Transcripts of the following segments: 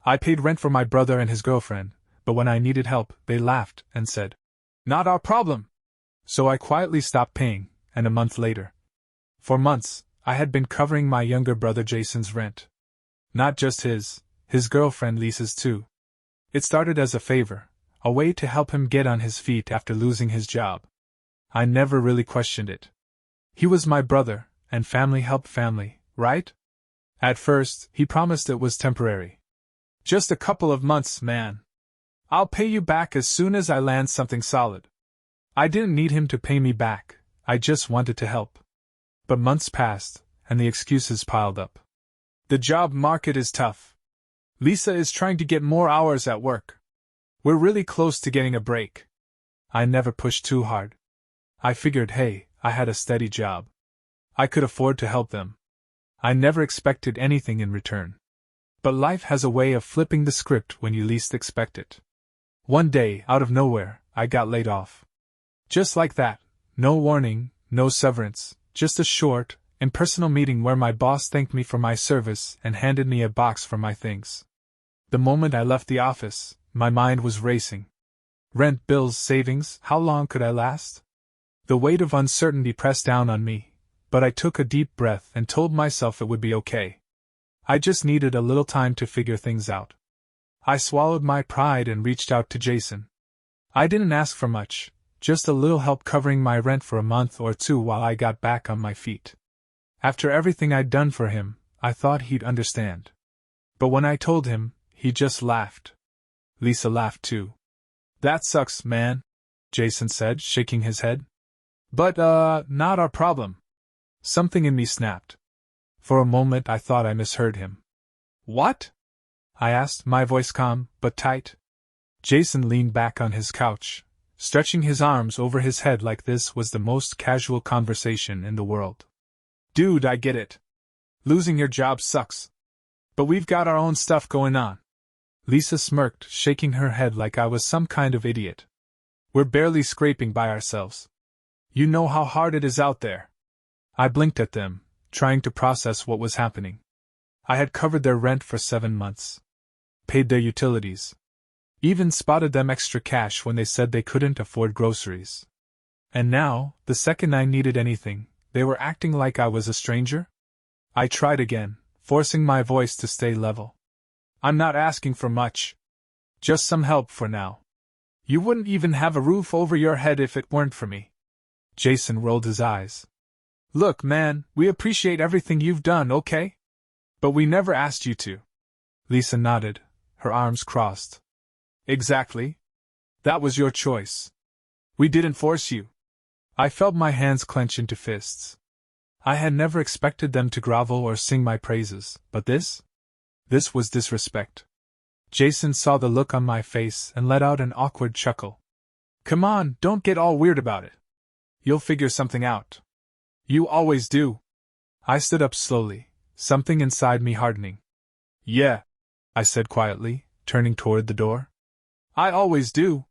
I paid rent for my brother and his girlfriend, but when I needed help, they laughed and said, "Not our problem." So I quietly stopped paying, and a month later. For months, I had been covering my younger brother Jason's rent. Not just his girlfriend Lisa's too. It started as a favor, a way to help him get on his feet after losing his job. I never really questioned it. He was my brother, and family helped family, right? At first, he promised it was temporary. "Just a couple of months, man. I'll pay you back as soon as I land something solid." I didn't need him to pay me back, I just wanted to help. But months passed, and the excuses piled up. "The job market is tough. Lisa is trying to get more hours at work. We're really close to getting a break." I never pushed too hard. I figured, hey, I had a steady job. I could afford to help them. I never expected anything in return. But life has a way of flipping the script when you least expect it. One day, out of nowhere, I got laid off. Just like that, no warning, no severance, just a short, impersonal meeting where my boss thanked me for my service and handed me a box for my things. The moment I left the office, my mind was racing. Rent, bills, savings, how long could I last? The weight of uncertainty pressed down on me, but I took a deep breath and told myself it would be okay. I just needed a little time to figure things out. I swallowed my pride and reached out to Jason. I didn't ask for much, just a little help covering my rent for a month or two while I got back on my feet. After everything I'd done for him, I thought he'd understand. But when I told him, he just laughed. Lisa laughed too. "That sucks, man," Jason said, shaking his head. "But, not our problem." Something in me snapped. For a moment I thought I misheard him. "What?" I asked, my voice calm, but tight. Jason leaned back on his couch, stretching his arms over his head like this was the most casual conversation in the world. "Dude, I get it. Losing your job sucks. But we've got our own stuff going on." Lisa smirked, shaking her head like I was some kind of idiot. "We're barely scraping by ourselves. You know how hard it is out there." I blinked at them, trying to process what was happening. I had covered their rent for 7 months. Paid their utilities. Even spotted them extra cash when they said they couldn't afford groceries. And now, the second I needed anything, they were acting like I was a stranger? I tried again, forcing my voice to stay level. "I'm not asking for much. Just some help for now. You wouldn't even have a roof over your head if it weren't for me." Jason rolled his eyes. "Look, man, we appreciate everything you've done, okay? But we never asked you to." Lisa nodded, her arms crossed. "Exactly. That was your choice. We didn't force you." I felt my hands clench into fists. I had never expected them to grovel or sing my praises, but this was disrespect. Jason saw the look on my face and let out an awkward chuckle. "Come on, don't get all weird about it. You'll figure something out. You always do." I stood up slowly, something inside me hardening. "Yeah," I said quietly, turning toward the door. "I always do."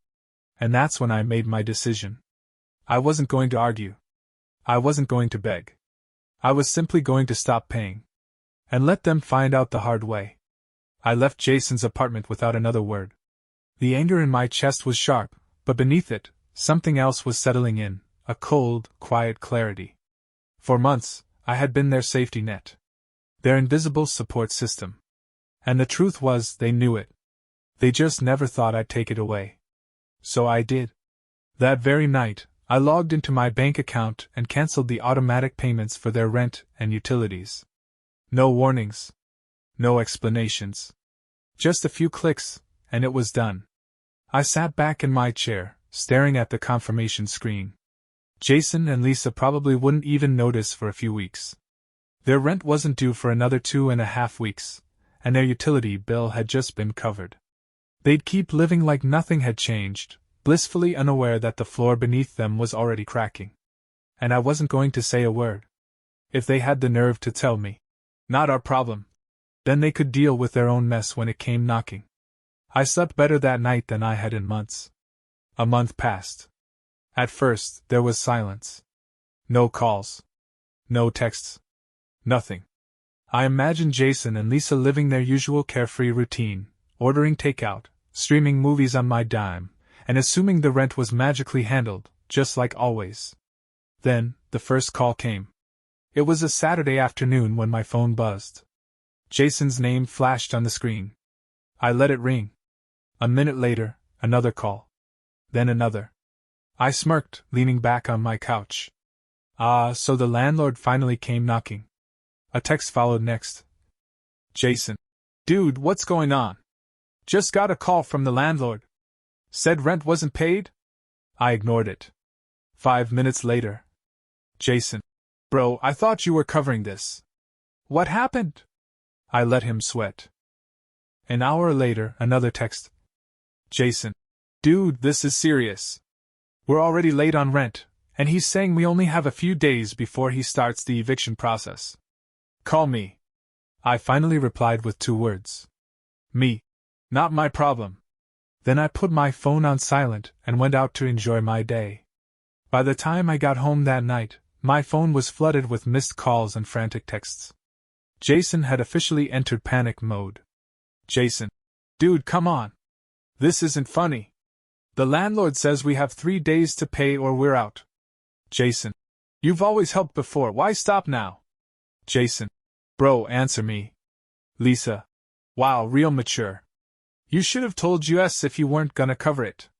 And that's when I made my decision. I wasn't going to argue. I wasn't going to beg. I was simply going to stop paying. And let them find out the hard way. I left Jason's apartment without another word. The anger in my chest was sharp, but beneath it, something else was settling in, a cold, quiet clarity. For months, I had been their safety net. Their invisible support system. And the truth was, they knew it. They just never thought I'd take it away. So I did. That very night, I logged into my bank account and canceled the automatic payments for their rent and utilities. No warnings. No explanations. Just a few clicks, and it was done. I sat back in my chair, staring at the confirmation screen. Jason and Lisa probably wouldn't even notice for a few weeks. Their rent wasn't due for another 2.5 weeks, and their utility bill had just been covered. They'd keep living like nothing had changed, blissfully unaware that the floor beneath them was already cracking. And I wasn't going to say a word. If they had the nerve to tell me, "Not our problem," then they could deal with their own mess when it came knocking. I slept better that night than I had in months. A month passed. At first, there was silence. No calls. No texts. Nothing. I imagined Jason and Lisa living their usual carefree routine, ordering takeout, streaming movies on my dime, and assuming the rent was magically handled, just like always. Then, the first call came. It was a Saturday afternoon when my phone buzzed. Jason's name flashed on the screen. I let it ring. A minute later, another call. Then another. I smirked, leaning back on my couch. So the landlord finally came knocking. A text followed next. Jason. Dude, what's going on? Just got a call from the landlord. Said rent wasn't paid? I ignored it. 5 minutes later. Jason. Bro, I thought you were covering this. What happened? I let him sweat. An hour later, another text. Jason. Dude, this is serious. We're already late on rent, and he's saying we only have a few days before he starts the eviction process. Call me. I finally replied with 2 words. Me. Not my problem. Then I put my phone on silent and went out to enjoy my day. By the time I got home that night, my phone was flooded with missed calls and frantic texts. Jason had officially entered panic mode. Jason. Dude, come on. This isn't funny. The landlord says we have 3 days to pay or we're out. Jason. You've always helped before, why stop now? Jason. Bro, answer me. Lisa. Wow, real mature. You should have told us if you weren't gonna cover it.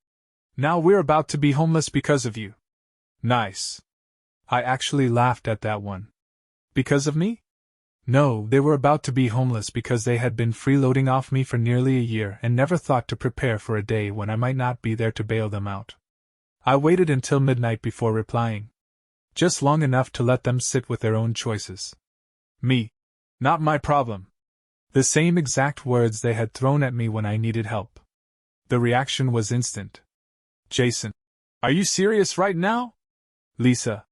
Now we're about to be homeless because of you. Nice. I actually laughed at that one. Because of me? No, they were about to be homeless because they had been freeloading off me for nearly a year and never thought to prepare for a day when I might not be there to bail them out. I waited until midnight before replying. Just long enough to let them sit with their own choices. Me. Not my problem. The same exact words they had thrown at me when I needed help. The reaction was instant. Jason. Are you serious right now? Lisa.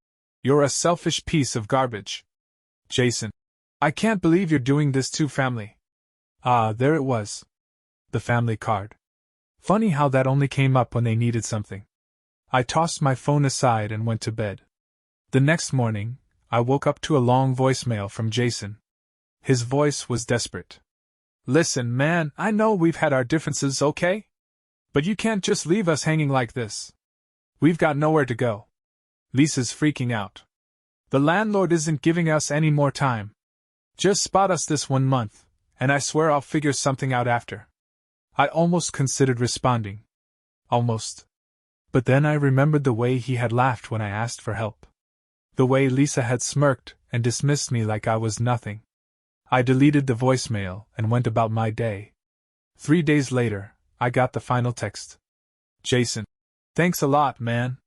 You're a selfish piece of garbage. Jason. I can't believe you're doing this to family. There it was. The family card. Funny how that only came up when they needed something. I tossed my phone aside and went to bed. The next morning, I woke up to a long voicemail from Jason. His voice was desperate. Listen, man, I know we've had our differences, okay? But you can't just leave us hanging like this. We've got nowhere to go. Lisa's freaking out. The landlord isn't giving us any more time. Just spot us this 1 month, and I swear I'll figure something out after. I almost considered responding. Almost. But then I remembered the way he had laughed when I asked for help. The way Lisa had smirked and dismissed me like I was nothing. I deleted the voicemail and went about my day. 3 days later, I got the final text. Jason. Thanks a lot, man.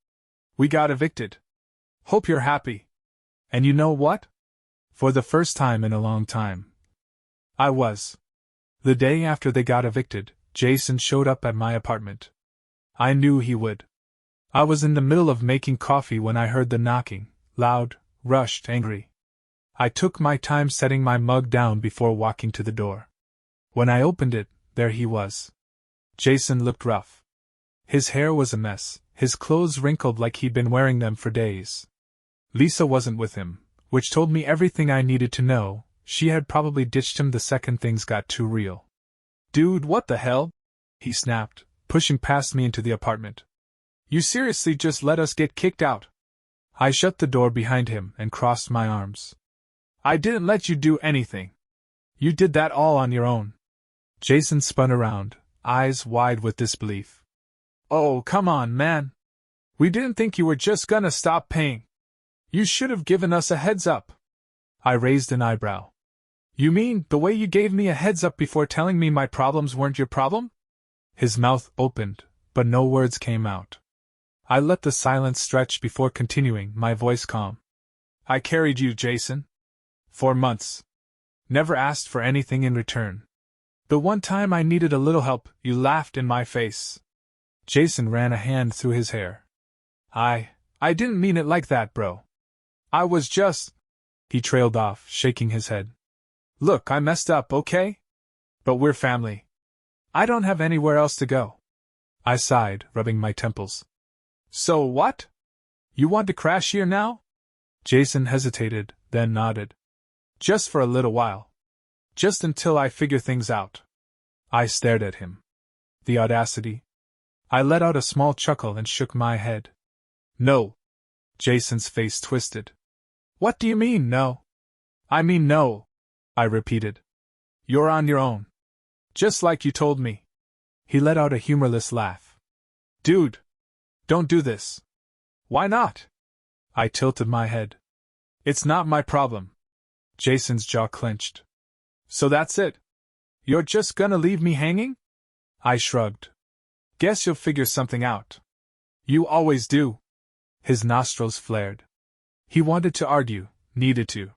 We got evicted. Hope you're happy. And you know what? For the first time in a long time, I was. The day after they got evicted, Jason showed up at my apartment. I knew he would. I was in the middle of making coffee when I heard the knocking, loud, rushed, angry. I took my time setting my mug down before walking to the door. When I opened it, there he was. Jason looked rough. His hair was a mess, his clothes wrinkled like he'd been wearing them for days. Lisa wasn't with him, which told me everything I needed to know. She had probably ditched him the second things got too real. Dude, what the hell? He snapped, pushing past me into the apartment. You seriously just let us get kicked out? I shut the door behind him and crossed my arms. I didn't let you do anything. You did that all on your own. Jason spun around, eyes wide with disbelief. Oh, come on, man. We didn't think you were just gonna stop paying. You should have given us a heads up. I raised an eyebrow. You mean the way you gave me a heads up before telling me my problems weren't your problem? His mouth opened, but no words came out. I let the silence stretch before continuing, my voice calm. I carried you, Jason. 4 months. Never asked for anything in return. The one time I needed a little help, you laughed in my face. Jason ran a hand through his hair. I didn't mean it like that, bro. I was just... He trailed off, shaking his head. Look, I messed up, okay? But we're family. I don't have anywhere else to go. I sighed, rubbing my temples. So what? You want to crash here now? Jason hesitated, then nodded. Just for a little while. Just until I figure things out. I stared at him. The audacity. I let out a small chuckle and shook my head. No. Jason's face twisted. What do you mean, no? I mean no, I repeated. You're on your own. Just like you told me. He let out a humorless laugh. Dude! Don't do this. Why not? I tilted my head. It's not my problem. Jason's jaw clenched. So that's it? You're just gonna leave me hanging? I shrugged. Guess you'll figure something out. You always do. His nostrils flared. He wanted to argue, needed to.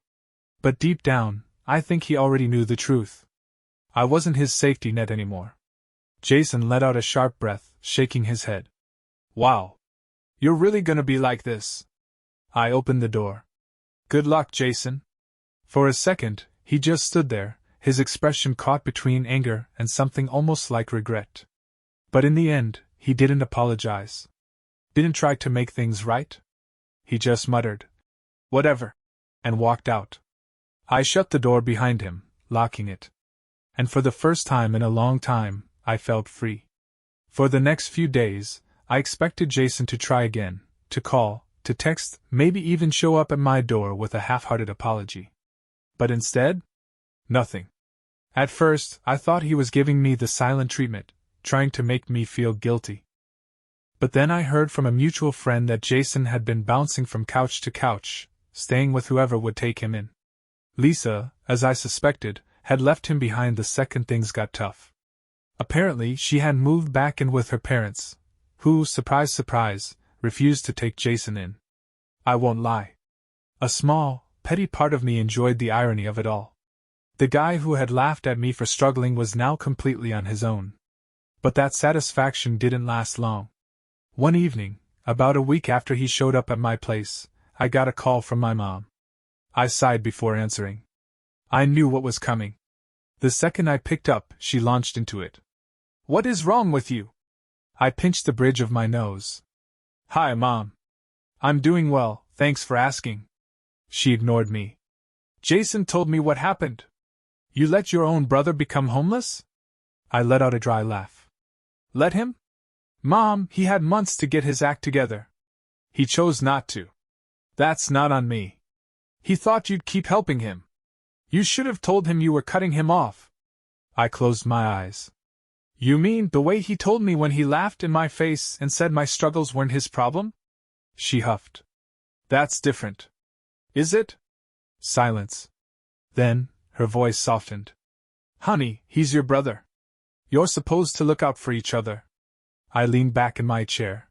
But deep down, I think he already knew the truth. I wasn't his safety net anymore. Jason let out a sharp breath, shaking his head. Wow. You're really gonna be like this? I opened the door. Good luck, Jason. For a second, he just stood there, his expression caught between anger and something almost like regret. But in the end, he didn't apologize. Didn't try to make things right. He just muttered, "Whatever," and walked out. I shut the door behind him, locking it. And for the first time in a long time, I felt free. For the next few days, I expected Jason to try again, to call, to text, maybe even show up at my door with a half-hearted apology. But instead? Nothing. At first, I thought he was giving me the silent treatment, trying to make me feel guilty. But then I heard from a mutual friend that Jason had been bouncing from couch to couch, staying with whoever would take him in. Lisa, as I suspected, had left him behind the second things got tough. Apparently, she had moved back in with her parents, who, surprise surprise, refused to take Jason in. I won't lie. A small, petty part of me enjoyed the irony of it all. The guy who had laughed at me for struggling was now completely on his own. But that satisfaction didn't last long. One evening, about a week after he showed up at my place, I got a call from my mom. I sighed before answering. I knew what was coming. The second I picked up, she launched into it. What is wrong with you? I pinched the bridge of my nose. Hi, Mom. I'm doing well, thanks for asking. She ignored me. Jason told me what happened. You let your own brother become homeless? I let out a dry laugh. Let him? Mom, he had months to get his act together. He chose not to. That's not on me. He thought you'd keep helping him. You should have told him you were cutting him off. I closed my eyes. You mean the way he told me when he laughed in my face and said my struggles weren't his problem? She huffed. That's different. Is it? Silence. Then, her voice softened. Honey, he's your brother. You're supposed to look out for each other. I leaned back in my chair.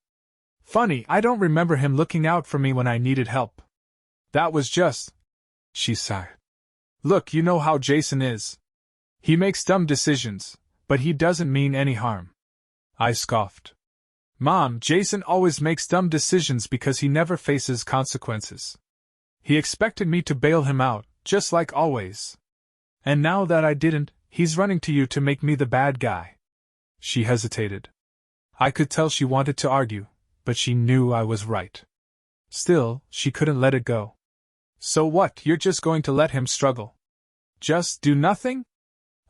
Funny, I don't remember him looking out for me when I needed help. That was just... She sighed. Look, you know how Jason is. He makes dumb decisions, but he doesn't mean any harm. I scoffed. Mom, Jason always makes dumb decisions because he never faces consequences. He expected me to bail him out, just like always. And now that I didn't, he's running to you to make me the bad guy. She hesitated. I could tell she wanted to argue, but she knew I was right. Still, she couldn't let it go. So what, you're just going to let him struggle? Just do nothing?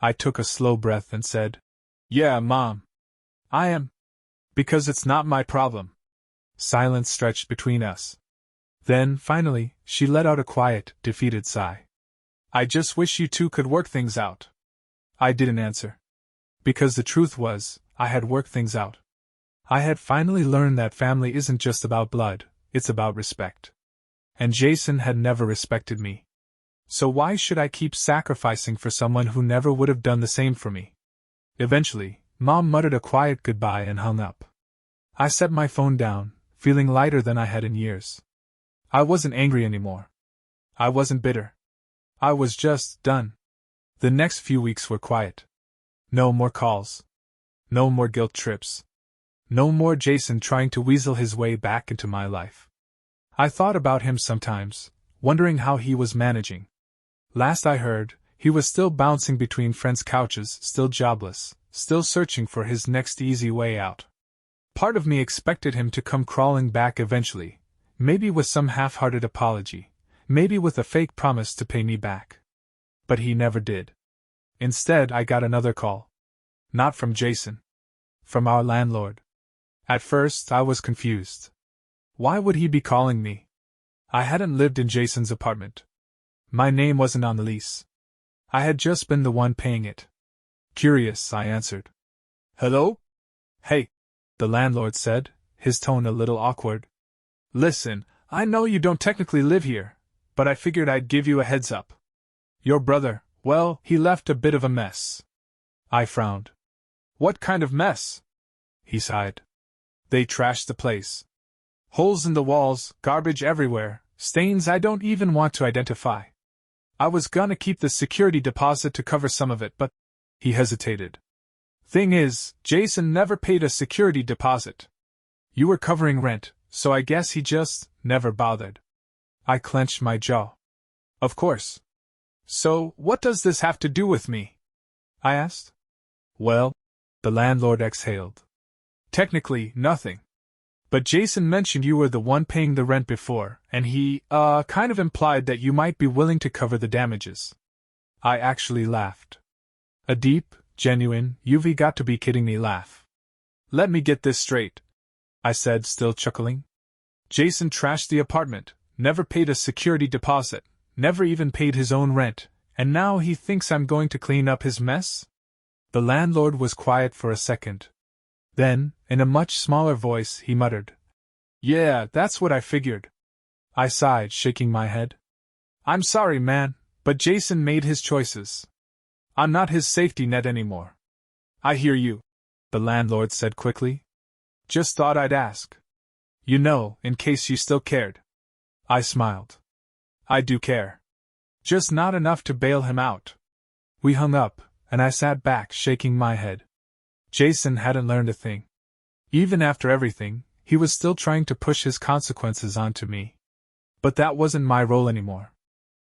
I took a slow breath and said, Yeah, Mom. I am. Because it's not my problem. Silence stretched between us. Then, finally, she let out a quiet, defeated sigh. I just wish you two could work things out. I didn't answer. Because the truth was, I had worked things out. I had finally learned that family isn't just about blood, it's about respect. And Jason had never respected me. So why should I keep sacrificing for someone who never would have done the same for me? Eventually, Mom muttered a quiet goodbye and hung up. I set my phone down, feeling lighter than I had in years. I wasn't angry anymore. I wasn't bitter. I was just done. The next few weeks were quiet. No more calls. No more guilt trips. No more Jason trying to weasel his way back into my life. I thought about him sometimes, wondering how he was managing. Last I heard, he was still bouncing between friends' couches, still jobless, still searching for his next easy way out. Part of me expected him to come crawling back eventually, maybe with some half-hearted apology, maybe with a fake promise to pay me back. But he never did. Instead, I got another call. Not from Jason. From our landlord. At first, I was confused. Why would he be calling me? I hadn't lived in Jason's apartment. My name wasn't on the lease. I had just been the one paying it. Curious, I answered. Hello? Hey, the landlord said, his tone a little awkward. Listen, I know you don't technically live here, but I figured I'd give you a heads up. Your brother, well, he left a bit of a mess. I frowned. What kind of mess? He sighed. They trashed the place. Holes in the walls, garbage everywhere, stains I don't even want to identify. I was gonna keep the security deposit to cover some of it, but… He hesitated. Thing is, Jason never paid a security deposit. You were covering rent, so I guess he just never bothered. I clenched my jaw. Of course. So, what does this have to do with me? I asked. Well, the landlord exhaled. Technically, nothing. But Jason mentioned you were the one paying the rent before, and he, kind of implied that you might be willing to cover the damages. I actually laughed. A deep, genuine, you've got to be kidding me laugh. Let me get this straight, I said, still chuckling. Jason trashed the apartment, never paid a security deposit, never even paid his own rent, and now he thinks I'm going to clean up his mess? The landlord was quiet for a second. Then, in a much smaller voice, he muttered, Yeah, that's what I figured. I sighed, shaking my head. I'm sorry, man, but Jason made his choices. I'm not his safety net anymore. I hear you, the landlord said quickly. Just thought I'd ask. You know, in case you still cared. I smiled. I do care. Just not enough to bail him out. We hung up, and I sat back, shaking my head. Jason hadn't learned a thing. Even after everything, he was still trying to push his consequences onto me. But that wasn't my role anymore.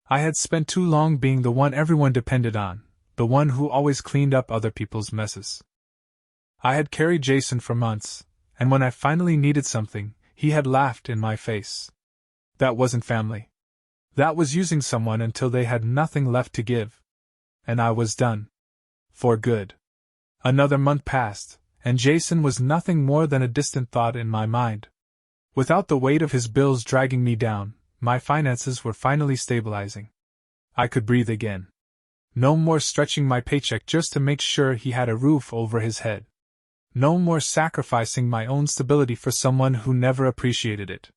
I had spent too long being the one everyone depended on, the one who always cleaned up other people's messes. I had carried Jason for months, and when I finally needed something, he had laughed in my face. That wasn't family. That was using someone until they had nothing left to give. And I was done. For good. Another month passed, and Jason was nothing more than a distant thought in my mind. Without the weight of his bills dragging me down, my finances were finally stabilizing. I could breathe again. No more stretching my paycheck just to make sure he had a roof over his head. No more sacrificing my own stability for someone who never appreciated it.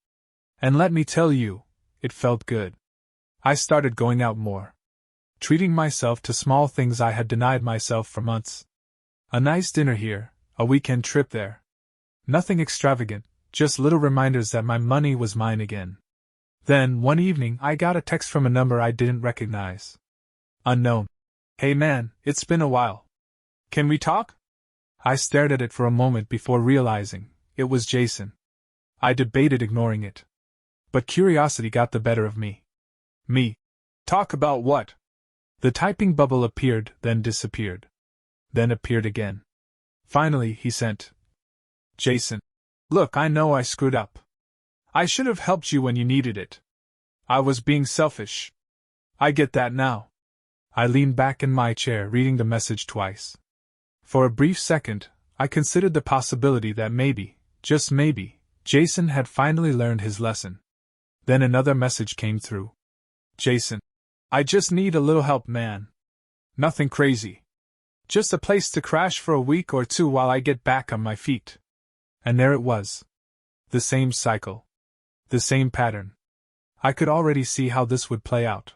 And let me tell you, it felt good. I started going out more. Treating myself to small things I had denied myself for months. A nice dinner here, a weekend trip there. Nothing extravagant, just little reminders that my money was mine again. Then, one evening, I got a text from a number I didn't recognize. Unknown. Hey man, it's been a while. Can we talk? I stared at it for a moment before realizing it was Jason. I debated ignoring it. But curiosity got the better of me. Me. Talk about what? The typing bubble appeared, then disappeared. Then appeared again. Finally, he sent. Jason. Look, I know I screwed up. I should have helped you when you needed it. I was being selfish. I get that now. I leaned back in my chair, reading the message twice. For a brief second, I considered the possibility that maybe, just maybe, Jason had finally learned his lesson. Then another message came through. Jason. I just need a little help, man. Nothing crazy. Just a place to crash for a week or two while I get back on my feet. And there it was. The same cycle. The same pattern. I could already see how this would play out.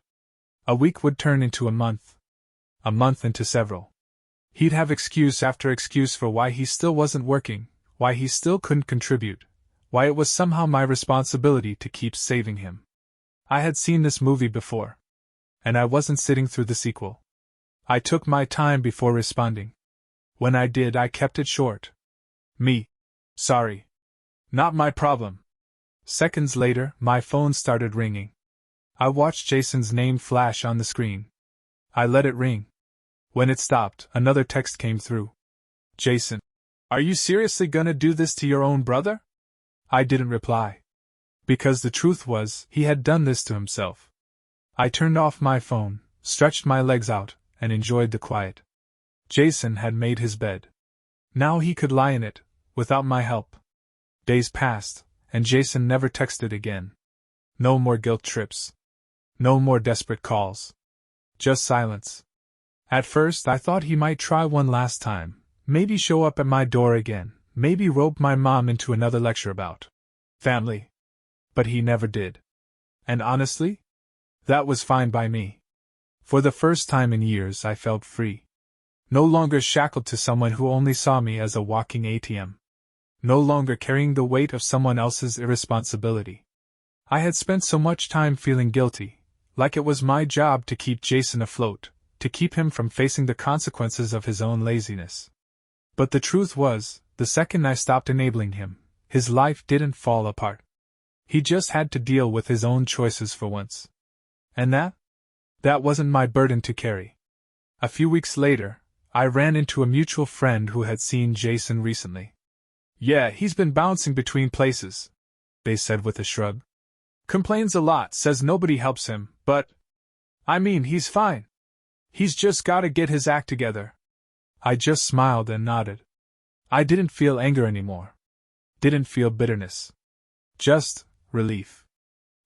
A week would turn into a month. A month into several. He'd have excuse after excuse for why he still wasn't working, why he still couldn't contribute, why it was somehow my responsibility to keep saving him. I had seen this movie before. And I wasn't sitting through the sequel. I took my time before responding. When I did, I kept it short. Me. Sorry. Not my problem. Seconds later, my phone started ringing. I watched Jason's name flash on the screen. I let it ring. When it stopped, another text came through. Jason. Are you seriously gonna do this to your own brother? I didn't reply. Because the truth was, he had done this to himself. I turned off my phone, stretched my legs out, and enjoyed the quiet. Jason had made his bed. Now he could lie in it, without my help. Days passed, and Jason never texted again. No more guilt trips. No more desperate calls. Just silence. At first I thought he might try one last time, maybe show up at my door again, maybe rope my mom into another lecture about family. But he never did. And honestly, that was fine by me. For the first time in years I felt free. No longer shackled to someone who only saw me as a walking ATM. No longer carrying the weight of someone else's irresponsibility. I had spent so much time feeling guilty, like it was my job to keep Jason afloat, to keep him from facing the consequences of his own laziness. But the truth was, the second I stopped enabling him, his life didn't fall apart. He just had to deal with his own choices for once. And that wasn't my burden to carry. A few weeks later, I ran into a mutual friend who had seen Jason recently. "Yeah, he's been bouncing between places," they said with a shrug. "Complains a lot, says nobody helps him, but I mean, he's fine. He's just gotta get his act together." I just smiled and nodded. I didn't feel anger anymore. Didn't feel bitterness. Just relief.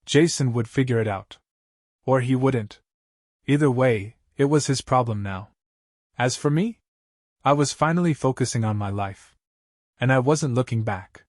Jason would figure it out. Or he wouldn't. Either way, it was his problem now. As for me, I was finally focusing on my life. And I wasn't looking back.